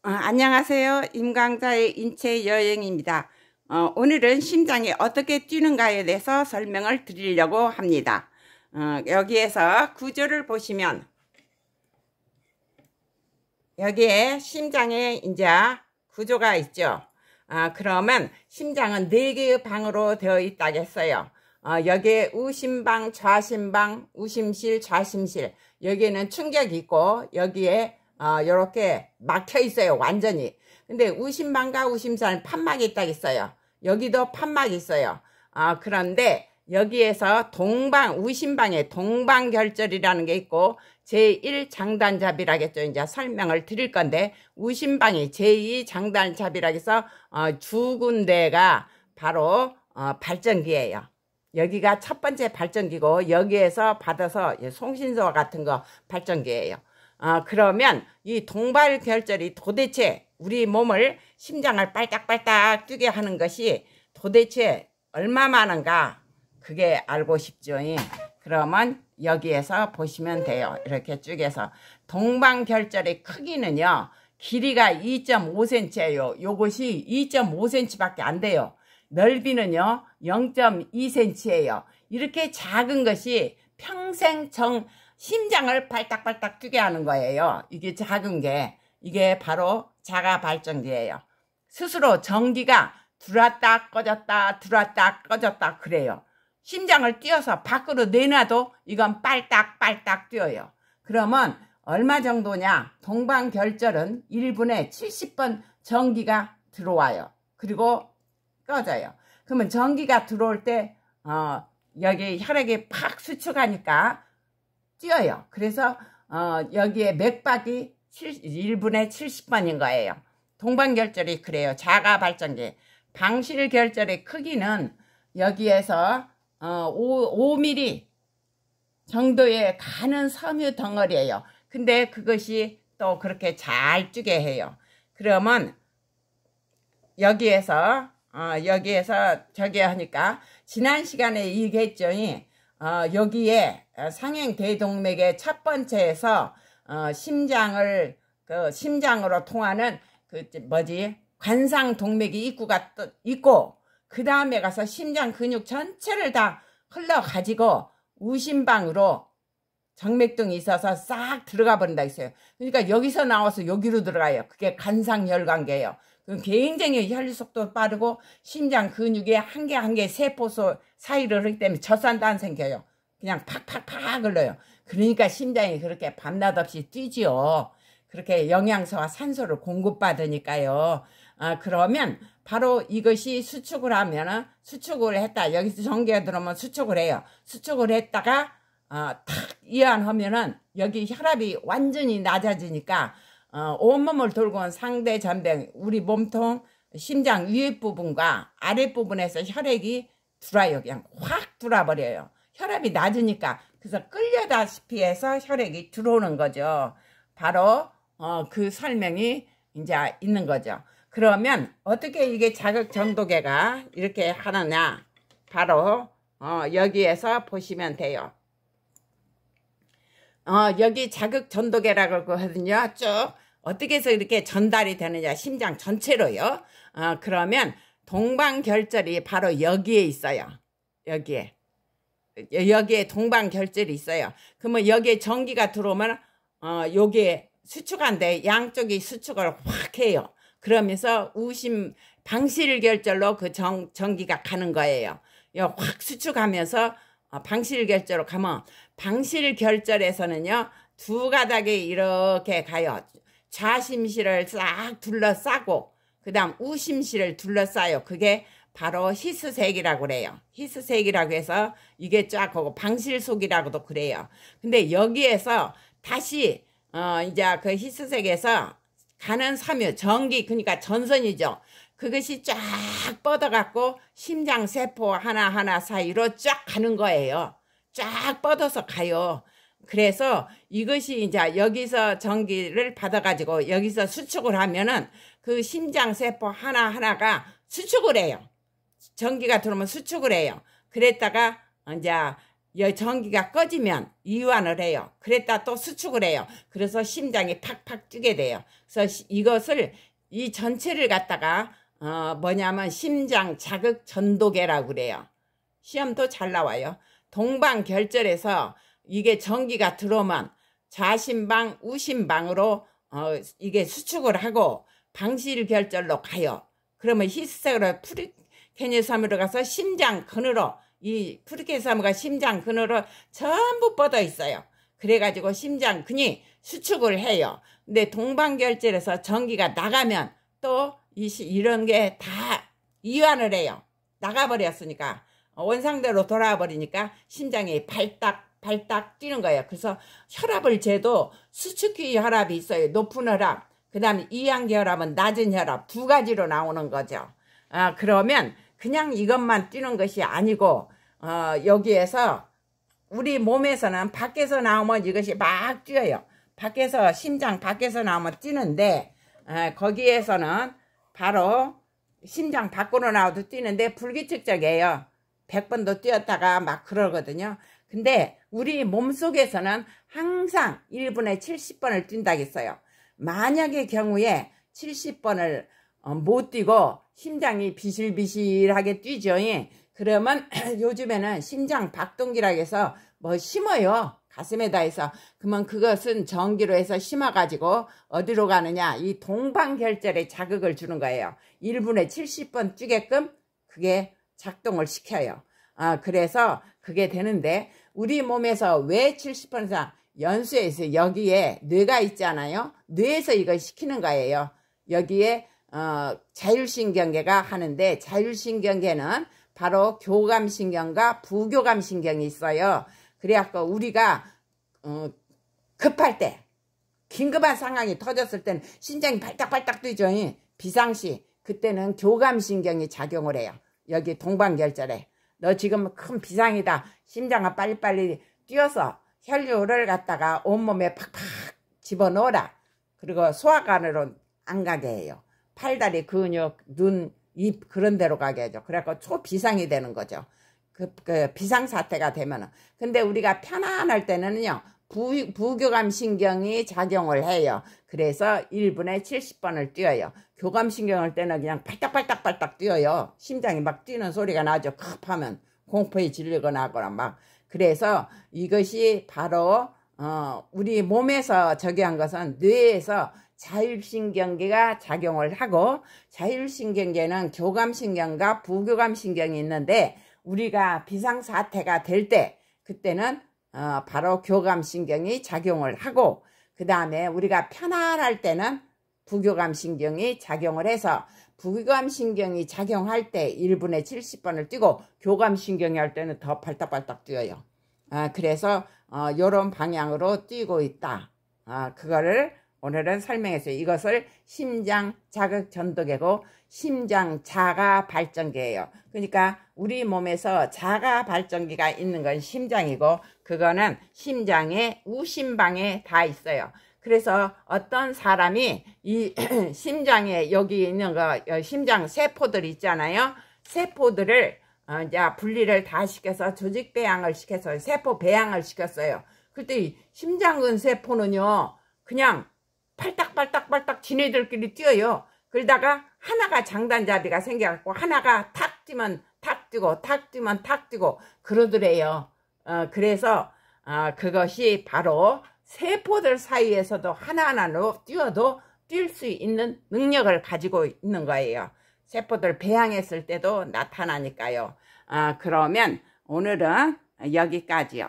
안녕하세요. 임강자의 인체 여행입니다. 오늘은 심장이 어떻게 뛰는가에 대해서 설명을 드리려고 합니다. 여기에서 구조를 보시면 여기에 심장의 이제 구조가 있죠. 그러면 심장은 4개의 방으로 되어 있다겠어요. 여기에 우심방, 좌심방, 우심실, 좌심실. 여기에는 충격이 있고 여기에 요렇게 막혀 있어요. 완전히. 근데 우심방과 우심살은 판막이 있다고 있어요. 여기도 판막이 있어요. 그런데 여기에서 우심방에 동방결절이라는 게 있고 제1장단잡이라겠죠. 이제 설명을 드릴 건데 우심방이 제2장단잡이라고 해서 두 군데가 바로 발전기예요. 여기가 첫 번째 발전기고 여기에서 받아서 송신소와 같은 거 발전기예요. 그러면 이 동발결절이 도대체 우리 몸을 심장을 빨딱빨딱 뛰게 하는 것이 도대체 얼마 많은가 그게 알고 싶죠. 그러면 여기에서 보시면 돼요. 이렇게 쭉해서 동방결절의 크기는요. 길이가 2.5cm예요. 요것이 2.5cm밖에 안 돼요. 넓이는요 0.2cm예요. 이렇게 작은 것이 평생 심장을 발딱발딱 뛰게 하는 거예요. 이게 작은 게 이게 바로 자가발전기예요. 스스로 전기가 들어왔다 꺼졌다 들어왔다 꺼졌다 그래요. 심장을 띄워서 밖으로 내놔도 이건 빨딱빨딱 뛰어요. 그러면 얼마 정도냐? 동방결절은 1분에 70번 전기가 들어와요. 그리고 꺼져요. 그러면 전기가 들어올 때 여기 혈액이 팍 수축하니까 뛰어요. 그래서 여기에 맥박이 1분에 70번인 거예요. 동방결절이 그래요. 자가발전기. 방실결절의 크기는 여기에서 5mm 정도의 가는 섬유 덩어리예요. 근데 그것이 또 그렇게 잘 뛰게 해요. 그러면 여기에서 저기 하니까 지난 시간에 얘기했죠. 여기에 상행대동맥의 첫 번째에서 심장으로 통하는 관상동맥이 입구가 있고 그 다음에 가서 심장 근육 전체를 다 흘러가지고 우심방으로 정맥등이 있어서 싹 들어가 버린다 했어요. 그러니까 여기서 나와서 여기로 들어가요. 그게 간상혈관계예요. 굉장히 혈속도 빠르고 심장 근육에 한 개 한 개 세포소 사이를 흐르기 때문에 젖산도 안 생겨요. 그냥 팍팍팍 흘러요. 그러니까 심장이 그렇게 밤낮 없이 뛰지요. 그렇게 영양소와 산소를 공급받으니까요. 그러면 바로 이것이 수축을 했다. 여기서 전기가 들어오면 수축을 해요. 수축을 했다가 탁 이완하면은 여기 혈압이 완전히 낮아지니까 온몸을 돌고 온 상대 전병 우리 몸통 심장 위에 부분과 아랫 부분에서 혈액이 들어와요. 그냥 확 들어와버려요. 혈압이 낮으니까. 그래서 끌려다시피 해서 혈액이 들어오는 거죠. 바로 그 설명이 이제 있는 거죠. 그러면 어떻게 이게 자극전도계가 이렇게 하느냐? 바로 여기에서 보시면 돼요. 여기 자극전도계라고 하거든요. 쭉 어떻게 해서 이렇게 전달이 되느냐? 심장 전체로요. 그러면 동방결절이 바로 여기에 있어요. 여기에 동방결절이 있어요. 그러면 여기에 전기가 들어오면 여기에 수축한데 양쪽이 수축을 확 해요. 그러면서 방실결절로 그 전기가 가는 거예요. 확 수축하면서 방실결절로 가면 방실결절에서는요 두 가닥에 이렇게 가요. 좌심실을 싹 둘러싸고 그 다음 우심실을 둘러싸요. 그게 바로 히스색이라고 그래요. 히스색이라고 해서 이게 쫙 하고 방실속이라고도 그래요. 근데 여기에서 다시 이제 그 히스색에서 가는 섬유 전기 그러니까 전선이죠. 그것이 쫙 뻗어갖고 심장세포 하나하나 사이로 쫙 가는 거예요. 쫙 뻗어서 가요. 그래서 이것이 이제 여기서 전기를 받아가지고 여기서 수축을 하면은 그 심장세포 하나하나가 수축을 해요. 전기가 들어오면 수축을 해요. 그랬다가 이제 전기가 꺼지면 이완을 해요. 그랬다 또 수축을 해요. 그래서 심장이 팍팍 뛰게 돼요. 그래서 이것을 이 전체를 갖다가 뭐냐면 심장 자극 전도계라고 그래요. 시험도 잘 나와요. 동방결절에서 이게 전기가 들어오면 좌심방, 우심방으로 이게 수축을 하고 방실결절로 가요. 그러면 히스테로 프리케니섬으로 가서 심장 근으로, 이 프리케니섬가 심장 근으로 전부 뻗어 있어요. 그래가지고 심장 근이 수축을 해요. 근데 동방결절에서 전기가 나가면 또 이런 게 다 이완을 해요. 나가버렸으니까 원상대로 돌아와 버리니까 심장이 발딱 뛰는 거예요. 그래서 혈압을 재도 수축기 혈압이 있어요. 높은 혈압, 그 다음에 이항기 혈압은 낮은 혈압, 두 가지로 나오는 거죠. 그러면 그냥 이것만 뛰는 것이 아니고 여기에서 우리 몸에서는 밖에서 나오면 이것이 막 뛰어요. 밖에서 심장 밖에서 나오면 뛰는데 거기에서는 바로 심장 밖으로 나와도 뛰는데 불규칙적이에요. 100번도 뛰었다가 막 그러거든요. 근데 우리 몸속에서는 항상 1분에 70번을 뛴다겠어요. 만약의 경우에 70번을 못 뛰고 심장이 비실비실하게 뛰죠. 그러면 요즘에는 심장 박동기라고 해서 뭐 심어요. 가슴에다 해서. 그러면 그것은 전기로 해서 심어가지고 어디로 가느냐, 이 동방결절에 자극을 주는 거예요. 1분에 70번 뛰게끔 그게 작동을 시켜요. 그래서 그게 되는데 우리 몸에서 왜 70번 이상 연수에서 여기에 뇌가 있잖아요. 뇌에서 이걸 시키는 거예요. 여기에 자율신경계가 하는데, 자율신경계는 바로 교감신경과 부교감신경이 있어요. 그래갖고 우리가 급할 때, 긴급한 상황이 터졌을 때는 심장이 발딱발딱 뛰죠. 비상시 그때는 교감신경이 작용을 해요. 여기 동방결절에 너 지금 큰 비상이다, 심장아 빨리빨리 뛰어서 혈류를 갖다가 온몸에 팍팍 집어넣어라. 그리고 소화관으로 안 가게 해요. 팔다리 근육, 눈, 입 그런 데로 가게 하죠. 그래갖고 초비상이 되는 거죠. 그 비상사태가 되면은. 근데 우리가 편안할 때는요, 부교감신경이 작용을 해요. 그래서 1분에 70번을 뛰어요. 교감신경할 때는 그냥 발딱발딱 뛰어요. 심장이 막 뛰는 소리가 나죠. 급하면 공포에 질리거나 하거나 막. 그래서 이것이 바로 우리 몸에서 적용한 것은 뇌에서 자율신경계가 작용을 하고, 자율신경계는 교감신경과 부교감신경이 있는데 우리가 비상사태가 될 때 그때는 바로 교감신경이 작용을 하고, 그 다음에 우리가 편안할 때는 부교감신경이 작용을 해서, 부교감신경이 작용할 때 1분에 70번을 뛰고 교감신경이 할 때는 더 발딱발딱 뛰어요. 그래서 요런 방향으로 뛰고 있다. 그거를 오늘은 설명했어요. 이것을 심장 자극 전도계고 심장 자가 발전기예요. 그러니까 우리 몸에서 자가 발전기가 있는 건 심장이고, 그거는 심장의 우심방에 다 있어요. 그래서 어떤 사람이 이 심장에 여기 있는 심장 세포들 있잖아요. 세포들을 이제 분리를 다 시켜서 조직 배양을 시켜서 세포 배양을 시켰어요. 그때 이 심장근 세포는요, 그냥 팔딱팔딱 지네들끼리 뛰어요. 그러다가 하나가 장단자비가 생겨갖고 하나가 탁 뛰면 탁 뛰고 탁 뛰면 탁 뛰고 그러더래요. 그래서 그것이 바로 세포들 사이에서도 하나하나로 뛰어도 뛸 수 있는 능력을 가지고 있는 거예요. 세포들 배양했을 때도 나타나니까요. 그러면 오늘은 여기까지요.